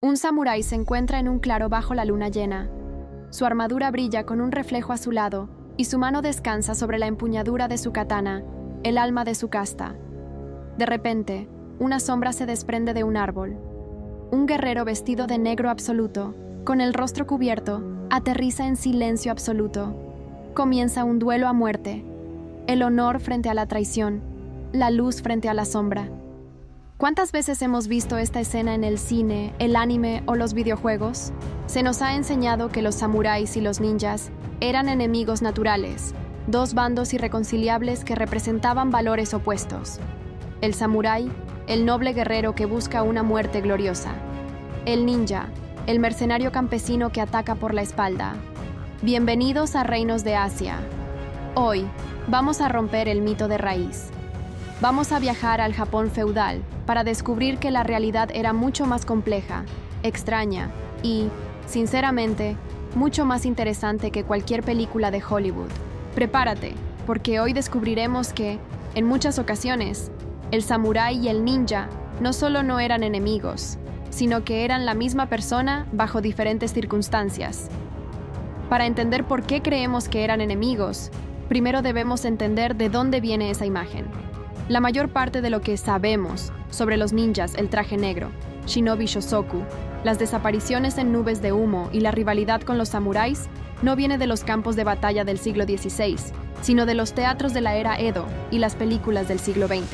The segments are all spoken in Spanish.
Un samurái se encuentra en un claro bajo la luna llena. Su armadura brilla con un reflejo azulado y su mano descansa sobre la empuñadura de su katana, el alma de su casta. De repente, una sombra se desprende de un árbol. Un guerrero vestido de negro absoluto, con el rostro cubierto, aterriza en silencio absoluto. Comienza un duelo a muerte. El honor frente a la traición, la luz frente a la sombra. ¿Cuántas veces hemos visto esta escena en el cine, el anime o los videojuegos? Se nos ha enseñado que los samuráis y los ninjas eran enemigos naturales, dos bandos irreconciliables que representaban valores opuestos. El samurái, el noble guerrero que busca una muerte gloriosa. El ninja, el mercenario campesino que ataca por la espalda. Bienvenidos a Reinos de Asia. Hoy, vamos a romper el mito de raíz. Vamos a viajar al Japón feudal para descubrir que la realidad era mucho más compleja, extraña y, sinceramente, mucho más interesante que cualquier película de Hollywood. Prepárate, porque hoy descubriremos que, en muchas ocasiones, el samurái y el ninja no solo no eran enemigos, sino que eran la misma persona bajo diferentes circunstancias. Para entender por qué creemos que eran enemigos, primero debemos entender de dónde viene esa imagen. La mayor parte de lo que sabemos sobre los ninjas, el traje negro, Shinobi Shosoku, las desapariciones en nubes de humo y la rivalidad con los samuráis no viene de los campos de batalla del siglo XVI, sino de los teatros de la era Edo y las películas del siglo XX.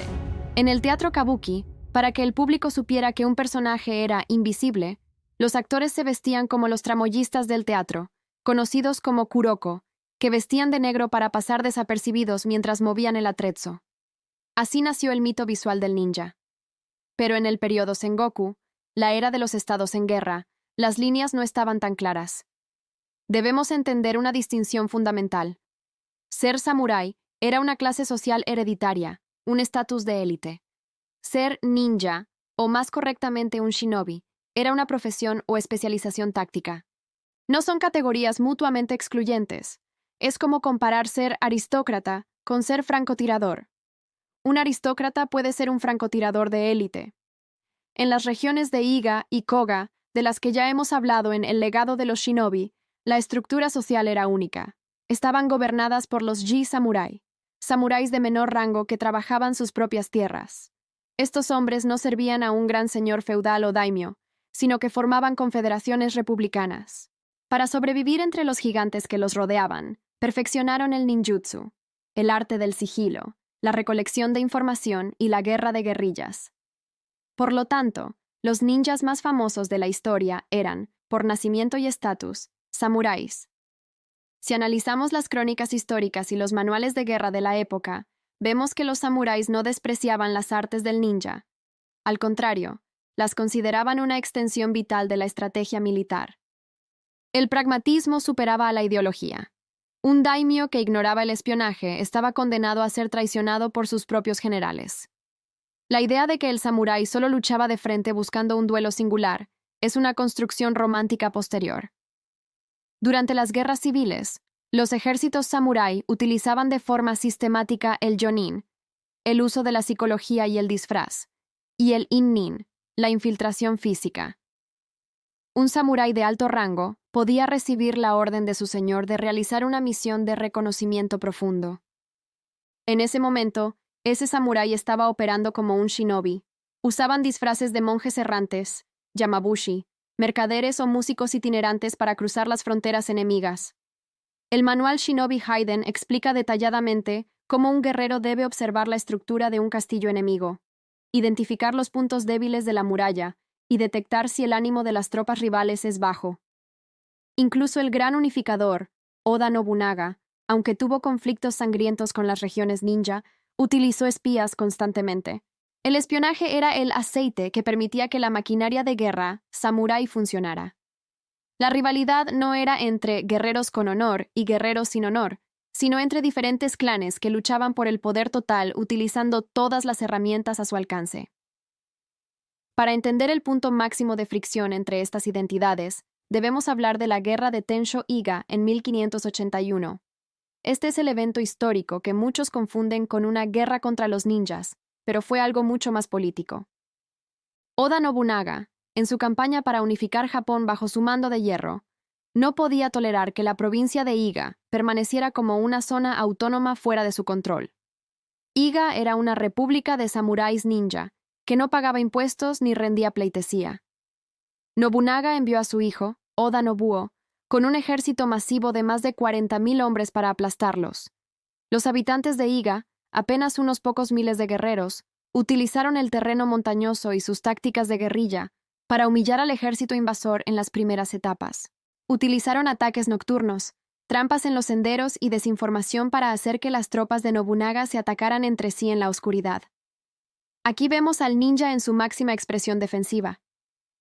En el teatro kabuki, para que el público supiera que un personaje era invisible, los actores se vestían como los tramoyistas del teatro, conocidos como kuroko, que vestían de negro para pasar desapercibidos mientras movían el atrezzo. Así nació el mito visual del ninja. Pero en el periodo Sengoku, la era de los estados en guerra, las líneas no estaban tan claras. Debemos entender una distinción fundamental. Ser samurái era una clase social hereditaria, un estatus de élite. Ser ninja, o más correctamente un shinobi, era una profesión o especialización táctica. No son categorías mutuamente excluyentes. Es como comparar ser aristócrata con ser francotirador. Un aristócrata puede ser un francotirador de élite. En las regiones de Iga y Koga, de las que ya hemos hablado en El legado de los shinobi, la estructura social era única. Estaban gobernadas por los ji samurai, samuráis de menor rango que trabajaban sus propias tierras. Estos hombres no servían a un gran señor feudal o daimyo, sino que formaban confederaciones republicanas. Para sobrevivir entre los gigantes que los rodeaban, perfeccionaron el ninjutsu, el arte del sigilo, la recolección de información y la guerra de guerrillas. Por lo tanto, los ninjas más famosos de la historia eran, por nacimiento y estatus, samuráis. Si analizamos las crónicas históricas y los manuales de guerra de la época, vemos que los samuráis no despreciaban las artes del ninja. Al contrario, las consideraban una extensión vital de la estrategia militar. El pragmatismo superaba a la ideología. Un daimyo que ignoraba el espionaje estaba condenado a ser traicionado por sus propios generales. La idea de que el samurái solo luchaba de frente buscando un duelo singular es una construcción romántica posterior. Durante las guerras civiles, los ejércitos samurái utilizaban de forma sistemática el jonin, el uso de la psicología y el disfraz, y el innin, la infiltración física. Un samurái de alto rango podía recibir la orden de su señor de realizar una misión de reconocimiento profundo. En ese momento, ese samurái estaba operando como un shinobi. Usaban disfraces de monjes errantes, yamabushi, mercaderes o músicos itinerantes para cruzar las fronteras enemigas. El manual Shinobi Hayden explica detalladamente cómo un guerrero debe observar la estructura de un castillo enemigo, identificar los puntos débiles de la muralla y detectar si el ánimo de las tropas rivales es bajo. Incluso el gran unificador, Oda Nobunaga, aunque tuvo conflictos sangrientos con las regiones ninja, utilizó espías constantemente. El espionaje era el aceite que permitía que la maquinaria de guerra samurái funcionara. La rivalidad no era entre guerreros con honor y guerreros sin honor, sino entre diferentes clanes que luchaban por el poder total utilizando todas las herramientas a su alcance. Para entender el punto máximo de fricción entre estas identidades, debemos hablar de la Guerra de Tensho-Iga en 1581. Este es el evento histórico que muchos confunden con una guerra contra los ninjas, pero fue algo mucho más político. Oda Nobunaga, en su campaña para unificar Japón bajo su mando de hierro, no podía tolerar que la provincia de Iga permaneciera como una zona autónoma fuera de su control. Iga era una república de samuráis ninja, que no pagaba impuestos ni rendía pleitesía. Nobunaga envió a su hijo, Oda Nobuo, con un ejército masivo de más de 40.000 hombres para aplastarlos. Los habitantes de Iga, apenas unos pocos miles de guerreros, utilizaron el terreno montañoso y sus tácticas de guerrilla para humillar al ejército invasor en las primeras etapas. Utilizaron ataques nocturnos, trampas en los senderos y desinformación para hacer que las tropas de Nobunaga se atacaran entre sí en la oscuridad. Aquí vemos al ninja en su máxima expresión defensiva.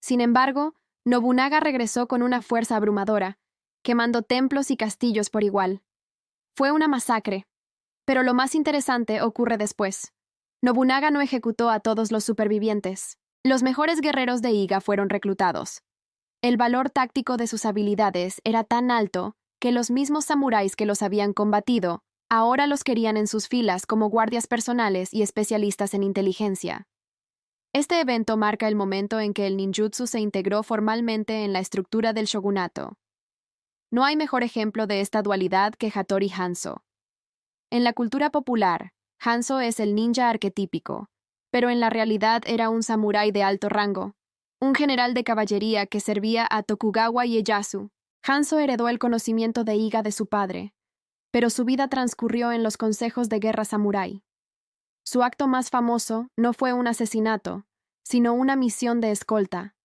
Sin embargo, Nobunaga regresó con una fuerza abrumadora, quemando templos y castillos por igual. Fue una masacre. Pero lo más interesante ocurre después. Nobunaga no ejecutó a todos los supervivientes. Los mejores guerreros de Iga fueron reclutados. El valor táctico de sus habilidades era tan alto que los mismos samuráis que los habían combatido ahora los querían en sus filas como guardias personales y especialistas en inteligencia. Este evento marca el momento en que el ninjutsu se integró formalmente en la estructura del shogunato. No hay mejor ejemplo de esta dualidad que Hattori Hanzo. En la cultura popular, Hanzo es el ninja arquetípico, pero en la realidad era un samurái de alto rango, un general de caballería que servía a Tokugawa Ieyasu. Hanzo heredó el conocimiento de Iga de su padre, pero su vida transcurrió en los consejos de guerra samurái. Su acto más famoso no fue un asesinato, sino una misión de escolta.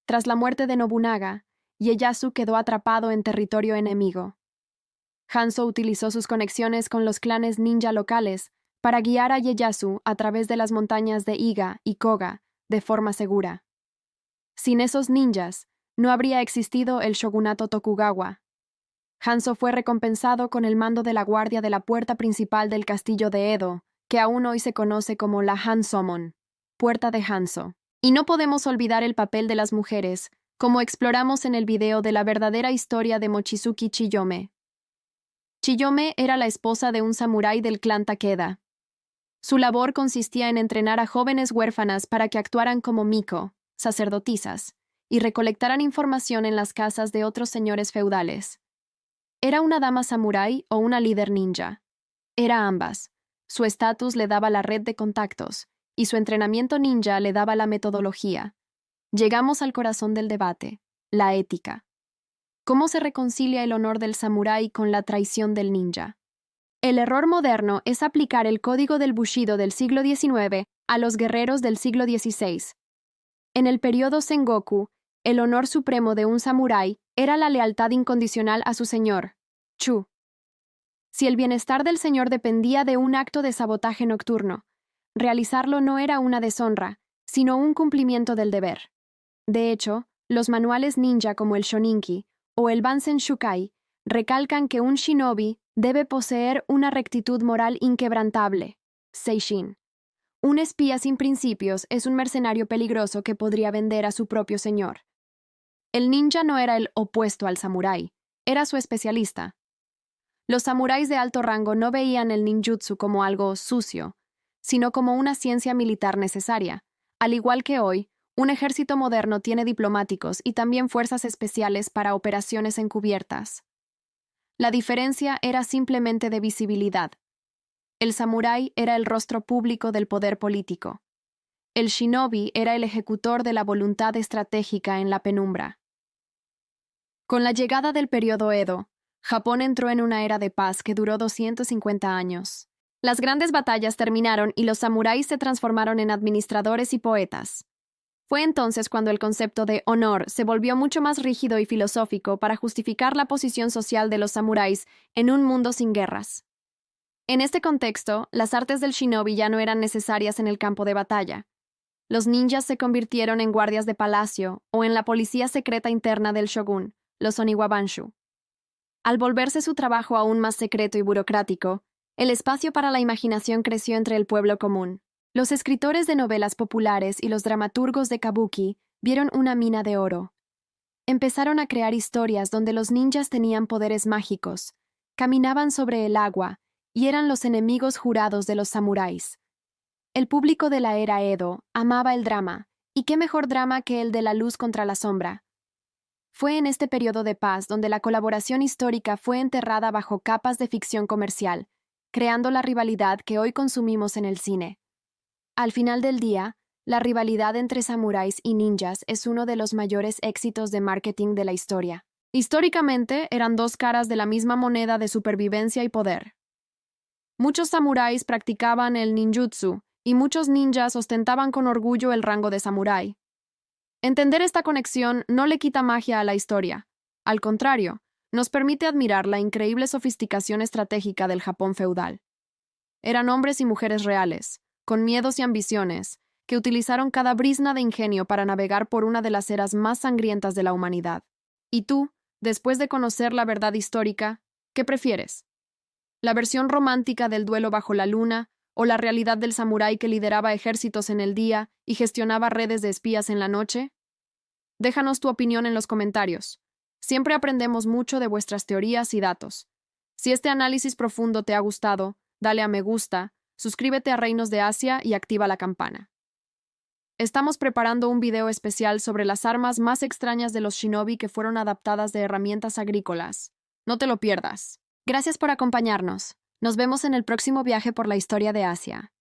Tras la muerte de Nobunaga, Ieyasu quedó atrapado en territorio enemigo. Hanzo utilizó sus conexiones con los clanes ninja locales para guiar a Ieyasu a través de las montañas de Iga y Koga de forma segura. Sin esos ninjas, no habría existido el shogunato Tokugawa. Hanzo fue recompensado con el mando de la guardia de la puerta principal del castillo de Edo, que aún hoy se conoce como la Hanzomon, Puerta de Hanzo. Y no podemos olvidar el papel de las mujeres, como exploramos en el video de la verdadera historia de Mochizuki Chiyome. Chiyome era la esposa de un samurái del clan Takeda. Su labor consistía en entrenar a jóvenes huérfanas para que actuaran como miko, sacerdotisas, y recolectaran información en las casas de otros señores feudales. ¿Era una dama samurái o una líder ninja? Era ambas. Su estatus le daba la red de contactos, y su entrenamiento ninja le daba la metodología. Llegamos al corazón del debate, la ética. ¿Cómo se reconcilia el honor del samurái con la traición del ninja? El error moderno es aplicar el código del Bushido del siglo XIX a los guerreros del siglo XVI. En el periodo Sengoku, el honor supremo de un samurái era la lealtad incondicional a su señor, Chu. Si el bienestar del señor dependía de un acto de sabotaje nocturno, realizarlo no era una deshonra, sino un cumplimiento del deber. De hecho, los manuales ninja como el Shoninki o el Bansen Shukai recalcan que un shinobi debe poseer una rectitud moral inquebrantable, Seishin. Un espía sin principios es un mercenario peligroso que podría vender a su propio señor. El ninja no era el opuesto al samurái, era su especialista. Los samuráis de alto rango no veían el ninjutsu como algo sucio, sino como una ciencia militar necesaria. Al igual que hoy, un ejército moderno tiene diplomáticos y también fuerzas especiales para operaciones encubiertas. La diferencia era simplemente de visibilidad. El samurái era el rostro público del poder político. El shinobi era el ejecutor de la voluntad estratégica en la penumbra. Con la llegada del periodo Edo, Japón entró en una era de paz que duró 250 años. Las grandes batallas terminaron y los samuráis se transformaron en administradores y poetas. Fue entonces cuando el concepto de honor se volvió mucho más rígido y filosófico para justificar la posición social de los samuráis en un mundo sin guerras. En este contexto, las artes del shinobi ya no eran necesarias en el campo de batalla. Los ninjas se convirtieron en guardias de palacio o en la policía secreta interna del shogun, los Oniwabanshu. Al volverse su trabajo aún más secreto y burocrático, el espacio para la imaginación creció entre el pueblo común. Los escritores de novelas populares y los dramaturgos de kabuki vieron una mina de oro. Empezaron a crear historias donde los ninjas tenían poderes mágicos, caminaban sobre el agua y eran los enemigos jurados de los samuráis. El público de la era Edo amaba el drama ¿Y qué mejor drama que el de la luz contra la sombra? Fue en este periodo de paz donde la colaboración histórica fue enterrada bajo capas de ficción comercial, creando la rivalidad que hoy consumimos en el cine. Al final del día, la rivalidad entre samuráis y ninjas es uno de los mayores éxitos de marketing de la historia. Históricamente, eran dos caras de la misma moneda de supervivencia y poder. Muchos samuráis practicaban el ninjutsu, y muchos ninjas ostentaban con orgullo el rango de samurái. Entender esta conexión no le quita magia a la historia. Al contrario, nos permite admirar la increíble sofisticación estratégica del Japón feudal. Eran hombres y mujeres reales, con miedos y ambiciones, que utilizaron cada brizna de ingenio para navegar por una de las eras más sangrientas de la humanidad. ¿Y tú, después de conocer la verdad histórica, qué prefieres? ¿La versión romántica del duelo bajo la luna o la realidad del samurái que lideraba ejércitos en el día y gestionaba redes de espías en la noche? Déjanos tu opinión en los comentarios. Siempre aprendemos mucho de vuestras teorías y datos. Si este análisis profundo te ha gustado, dale a me gusta, suscríbete a Reinos de Asia y activa la campana. Estamos preparando un video especial sobre las armas más extrañas de los shinobi que fueron adaptadas de herramientas agrícolas. No te lo pierdas. Gracias por acompañarnos. Nos vemos en el próximo viaje por la historia de Asia.